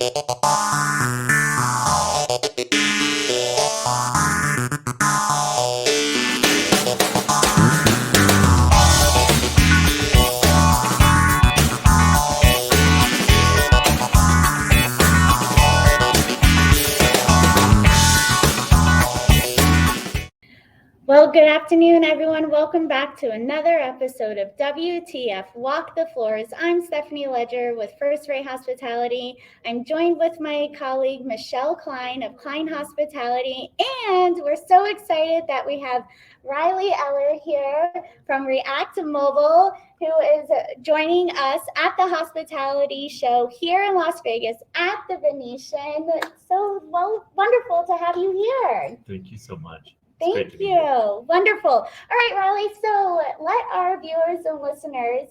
Well, good afternoon, everyone. Welcome back to another episode of WTF Walk the Floors. I'm Stephanie Ledger with First Rate Hospitality. I'm joined with my colleague, Michele Kline of Kline Hospitality. And we're so excited that we have Riley Eller here from React Mobile, who is joining us at the hospitality show here in Las Vegas at the Venetian. So wonderful to have you here. Thank you so much. Thank you. Wonderful. All right, Riley. So let our viewers and listeners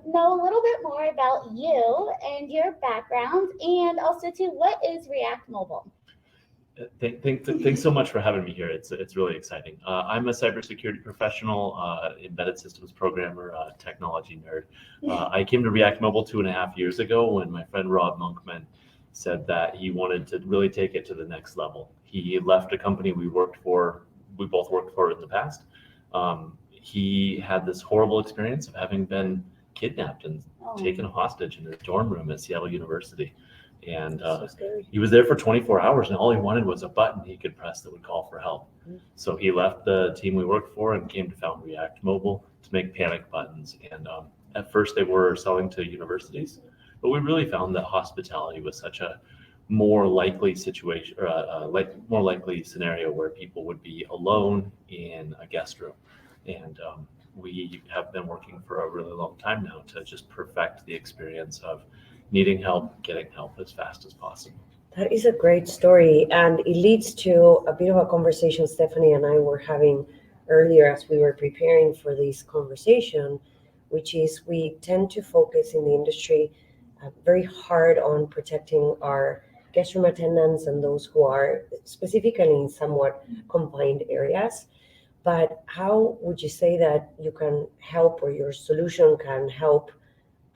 know a little bit more about you and your background, and also too, what is React Mobile? Thanks so much for having me here. It's really exciting. I'm a cybersecurity professional, embedded systems programmer, technology nerd. I came to React Mobile 2.5 years ago when my friend Rob Monkman said that he wanted to really take it to the next level. He left a company we both worked for in the past. He had this horrible experience of having been kidnapped and taken hostage in his dorm room at Seattle University. And he was there for 24 hours, and all he wanted was a button he could press that would call for help. So he left the team we worked for and came to found React Mobile to make panic buttons. And at first they were selling to universities, but we really found that hospitality was such a more likely situation, or more likely scenario where people would be alone in a guest room. And we have been working for a really long time now to just perfect the experience of needing help, getting help as fast as possible. That is a great story, and it leads to a bit of a conversation Stephanie and I were having earlier as we were preparing for this conversation, which is we tend to focus in the industry very hard on protecting our guest room attendants and those who are specifically in somewhat confined areas. But how would you say that you can help, or your solution can help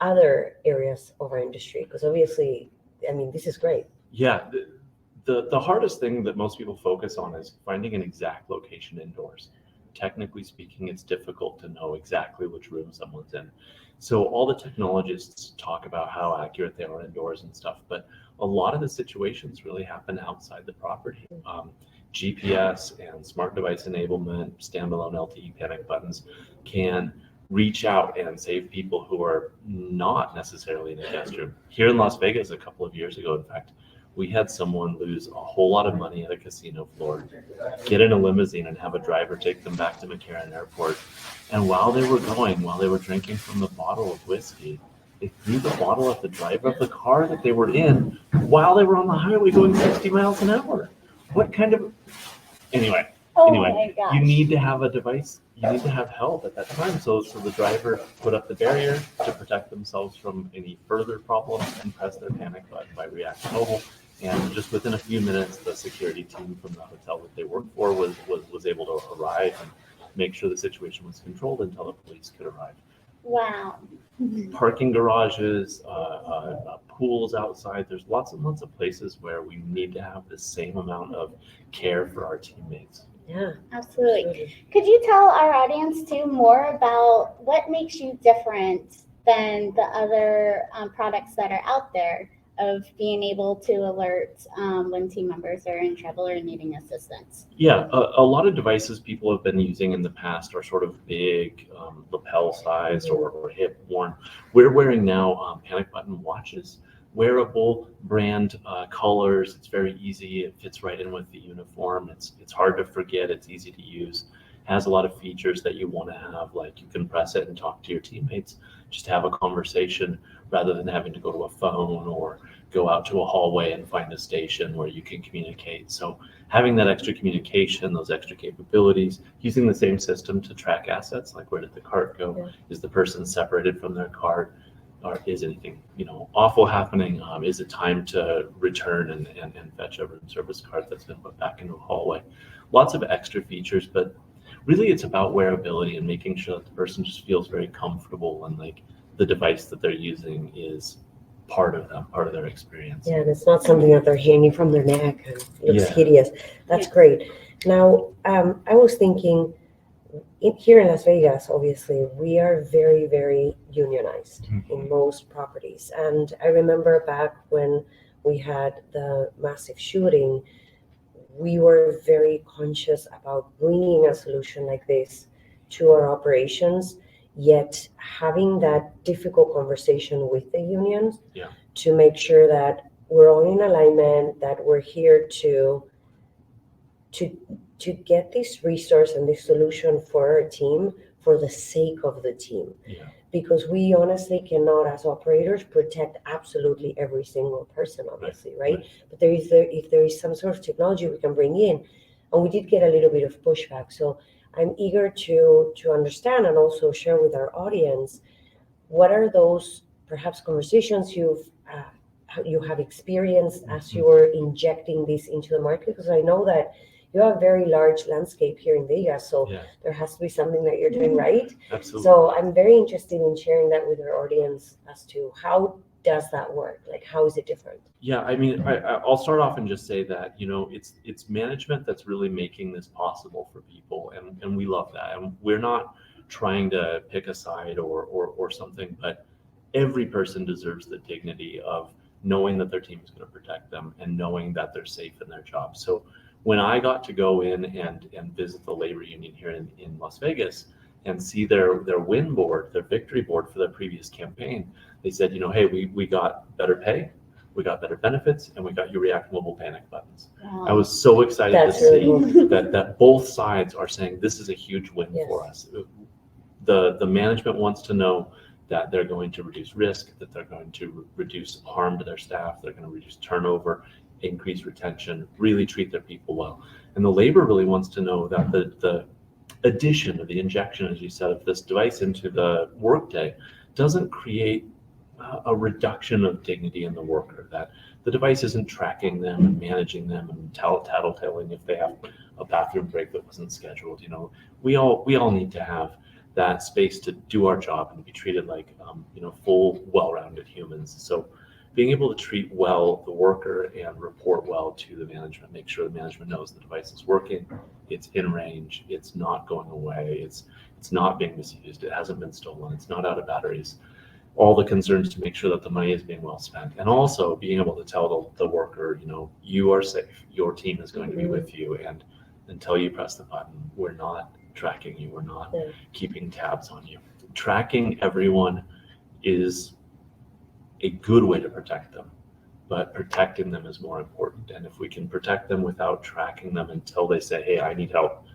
other areas of our industry? Because obviously, I mean, this is great. Yeah, the hardest thing that most people focus on is finding an exact location indoors. Technically speaking, it's difficult to know exactly which room someone's in. So all the technologists talk about how accurate they are indoors and stuff, but a lot of the situations really happen outside the property. GPS and smart device enablement, standalone LTE panic buttons can reach out and save people who are not necessarily in a guest room. Here in Las Vegas a couple of years ago, in fact, we had someone lose a whole lot of money at a casino floor, get in a limousine and have a driver take them back to McCarran Airport. And while they were drinking from the bottle of whiskey, they threw the bottle at the driver of the car that they were in while they were on the highway going 60 miles an hour. What kind of... Anyway, you need to have a device. You need to have help at that time. So the driver put up the barrier to protect themselves from any further problems and press their panic button by React Mobile. And just within a few minutes, the security team from the hotel that they worked for was able to arrive and make sure the situation was controlled until the police could arrive. Wow. Parking garages, pools outside. There's lots and lots of places where we need to have the same amount of care for our teammates. Yeah, Absolutely. Could you tell our audience too more about what makes you different than the other products that are out there of being able to alert when team members are in trouble or needing assistance? Yeah, a lot of devices people have been using in the past are sort of big, lapel-sized or hip-worn. We're wearing now panic button watches, wearable brand colors. It's very easy. It fits right in with the uniform. It's hard to forget. It's easy to use. Has a lot of features that you want to have, like you can press it and talk to your teammates, just have a conversation rather than having to go to a phone or go out to a hallway and find a station where you can communicate. So having that extra communication, those extra capabilities, using the same system to track assets, like where did the cart go? Yeah. Is the person separated from their cart? Or is anything awful happening? Is it time to return and fetch a room service cart that's been put back into a hallway? Lots of extra features, but really it's about wearability and making sure that the person just feels very comfortable and like the device that they're using is part of them, part of their experience. Yeah, and it's not something that they're hanging from their neck and looks Yeah. hideous. That's great. Now, I was thinking, here in Las Vegas, obviously, we are very, very unionized in most properties. And I remember back when we had the massive shooting, we were very conscious about bringing a solution like this to our operations, yet having that difficult conversation with the unions to make sure that we're all in alignment, that we're here to get this resource and this solution for our team for the sake of the team. Yeah. Because we honestly cannot, as operators, protect absolutely every single person, obviously, right? But if there is some sort of technology we can bring in, and we did get a little bit of pushback. So I'm eager to understand and also share with our audience, what are those perhaps conversations you have experienced as you were injecting this into the market? Because I know that you have a very large landscape here in Vegas, so there has to be something that you're doing right. Absolutely. So I'm very interested in sharing that with our audience as to how does that work? Like, how is it different? Yeah, I mean, I'll start off and just say that, it's management that's really making this possible for people, and we love that. And we're not trying to pick a side or something, but every person deserves the dignity of knowing that their team is going to protect them and knowing that they're safe in their job. So when I got to go in and visit the labor union here in Las Vegas and see their win board, their victory board for their previous campaign, they said, hey, we got better pay, we got better benefits, and we got you React mobile panic buttons. Wow. I was so excited to see that both sides are saying this is a huge win for us. The management wants to know that they're going to reduce risk, that they're going to reduce harm to their staff, they're going to reduce turnover, increase retention, really treat their people well. And the labor really wants to know that the addition of the injection, as you said, of this device into the workday doesn't create a reduction of dignity in the worker, that the device isn't tracking them and managing them and tattletaling if they have a bathroom break that wasn't scheduled. We all need to have that space to do our job and be treated like full, well-rounded humans. So being able to treat well the worker and report well to the management, make sure the management knows the device is working, it's in range, it's not going away, it's not being misused, it hasn't been stolen, it's not out of batteries. All the concerns to make sure that the money is being well spent, and also being able to tell the worker, you are safe, your team is going to be with you, and until you press the button, we're not tracking you, we're not keeping tabs on you. Tracking everyone is a good way to protect them, but protecting them is more important. And if we can protect them without tracking them until they say, hey, I need help,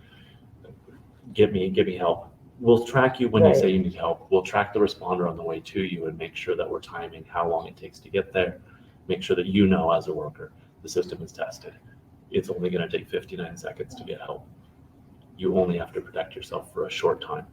give me help. We'll track you when you say you need help. We'll track the responder on the way to you and make sure that we're timing how long it takes to get there. Make sure that as a worker, the system is tested. It's only going to take 59 seconds to get help. You only have to protect yourself for a short time.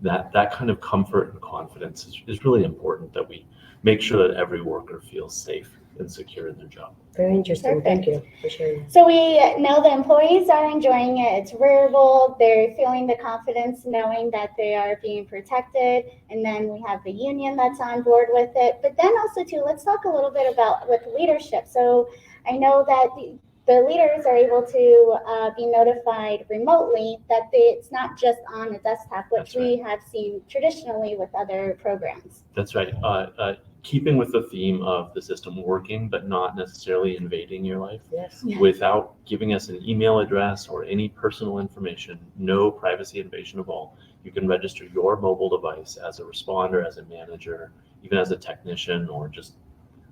That kind of comfort and confidence is really important, that we make sure that every worker feels safe and secure in their job. Very interesting. Thank you for sharing. So we know the employees are enjoying it. It's wearable. They're feeling the confidence knowing that they are being protected. And then we have the union that's on board with it. But then also too, let's talk a little bit about with leadership. So I know that the leaders are able to be notified remotely, that it's not just on a desktop, which we have seen traditionally with other programs. That's right. Keeping with the theme of the system working, but not necessarily invading your life. Yes. Without giving us an email address or any personal information, no privacy invasion of all. You can register your mobile device as a responder, as a manager, even as a technician, or just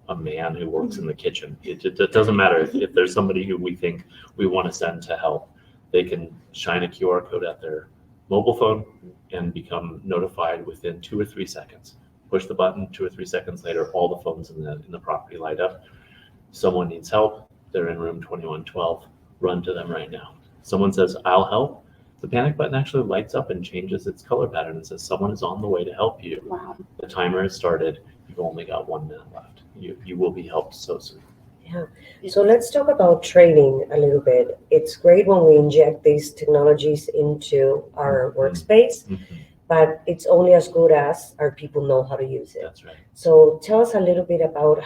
a man who works in the kitchen. It doesn't matter if there's somebody who we think we want to send to help. They can shine a QR code at their mobile phone and become notified within 2 or 3 seconds. Push the button, 2 or 3 seconds later, all the phones in the property light up. Someone needs help. They're in room 2112. Run to them right now. Someone says, I'll help. The panic button actually lights up and changes its color pattern and says, someone is on the way to help you. Wow. The timer has started. You've only got 1 minute left. You will be helped so soon. Yeah. So let's talk about training a little bit. It's great when we inject these technologies into our workspace. but it's only as good as our people know how to use it. That's right. So tell us a little bit about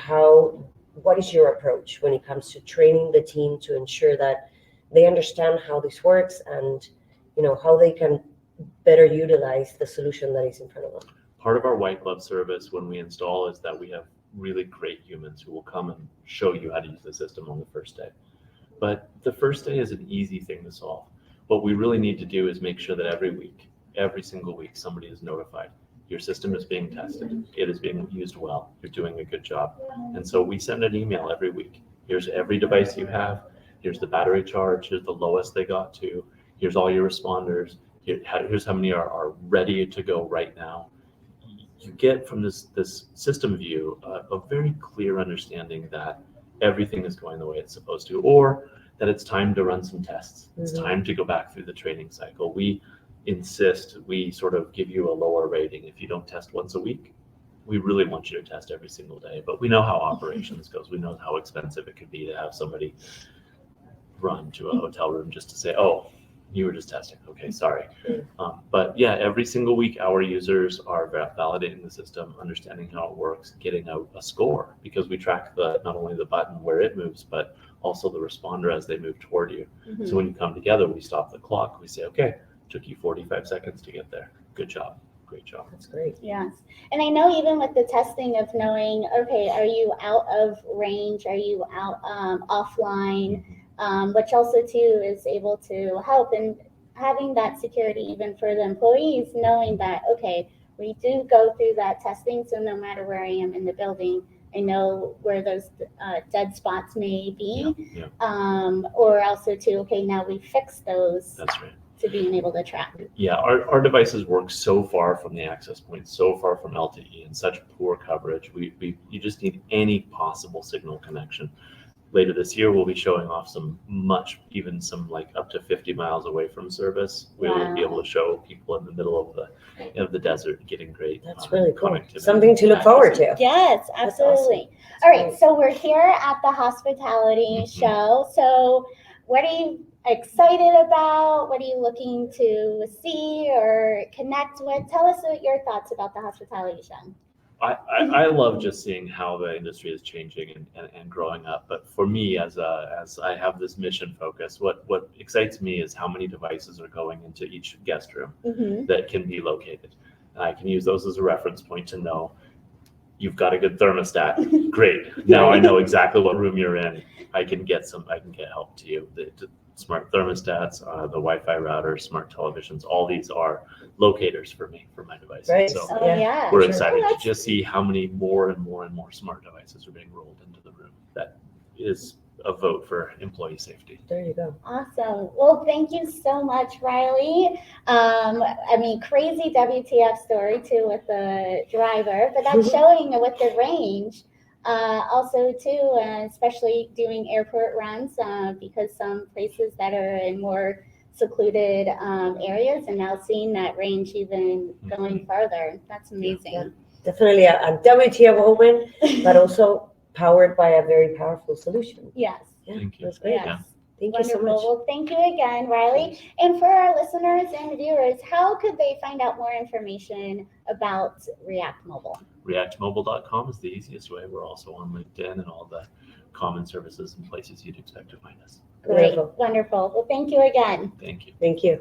what is your approach when it comes to training the team to ensure that they understand how this works and how they can better utilize the solution that is in front of them. Part of our white glove service when we install is that we have really great humans who will come and show you how to use the system on the first day. But the first day is an easy thing to solve. What we really need to do is make sure that every single week, somebody is notified. Your system is being tested. It is being used well. You're doing a good job. And so we send an email every week. Here's every device you have. Here's the battery charge. Here's the lowest they got to. Here's all your responders. Here's how many are ready to go right now. You get from this system view a very clear understanding that everything is going the way it's supposed to, or that it's time to run some tests. It's time to go back through the training cycle. We insist, we sort of give you a lower rating if you don't test once a week. We really want you to test every single day, but we know how operations goes. We know how expensive it could be to have somebody run to a hotel room just to say, oh, you were just testing. Okay, sorry. But yeah, every single week, our users are validating the system, understanding how it works, getting a score, because we track not only the button where it moves, but also the responder as they move toward you. So when you come together, we stop the clock. We say, okay, took you 45 seconds to get there. Good job. Great job. That's great. Yes. And I know even with the testing of knowing, okay, are you out of range? Are you out offline? Which also too is able to help in having that security even for the employees, knowing that, okay, we do go through that testing. So no matter where I am in the building, I know where those dead spots may be. Or also too, okay, now we fix those. That's right. To being able to track. Yeah, our devices work so far from the access point, so far from LTE, and such poor coverage. You just need any possible signal connection. Later this year, we'll be showing off some like up to 50 miles away from service. We will be able to show people in the middle of the desert getting great. That's really cool. Connectivity. Something to look forward to. Yes, absolutely. Awesome. All right, so we're here at the hospitality show. So what are you excited about? What are you looking to see or connect with? Tell us your thoughts about the hospitality show. I love just seeing how the industry is changing and growing up. But for me, as I have this mission focus, what excites me is how many devices are going into each guest room that can be located. And I can use those as a reference point to know you've got a good thermostat. Great. Now I know exactly what room you're in. I can get help to you. The smart thermostats, the Wi-Fi routers, smart televisions, all these are locators for me, for my devices. Right. So we're excited to just see how many more and more smart devices are being rolled into the room. That is a vote for employee safety. There you go. Awesome. Well, thank you so much, Riley. Crazy WTF story too with the driver, but that's showing with the range. Also too, especially doing airport runs, because some places that are in more secluded areas and now seeing that range even going farther. That's amazing. Yeah. Definitely a WTF moment, but also powered by a very powerful solution. Yes. Yeah, Thank you. That's great. Yes. Yeah. Thank Wonderful. you so much. Well, thank you again, Riley. And for our listeners and viewers, how could they find out more information about React Mobile? ReactMobile.com is the easiest way. We're also on LinkedIn and all the common services and places you'd expect to find us. Great. Wonderful. Well, thank you again. Thank you. Thank you.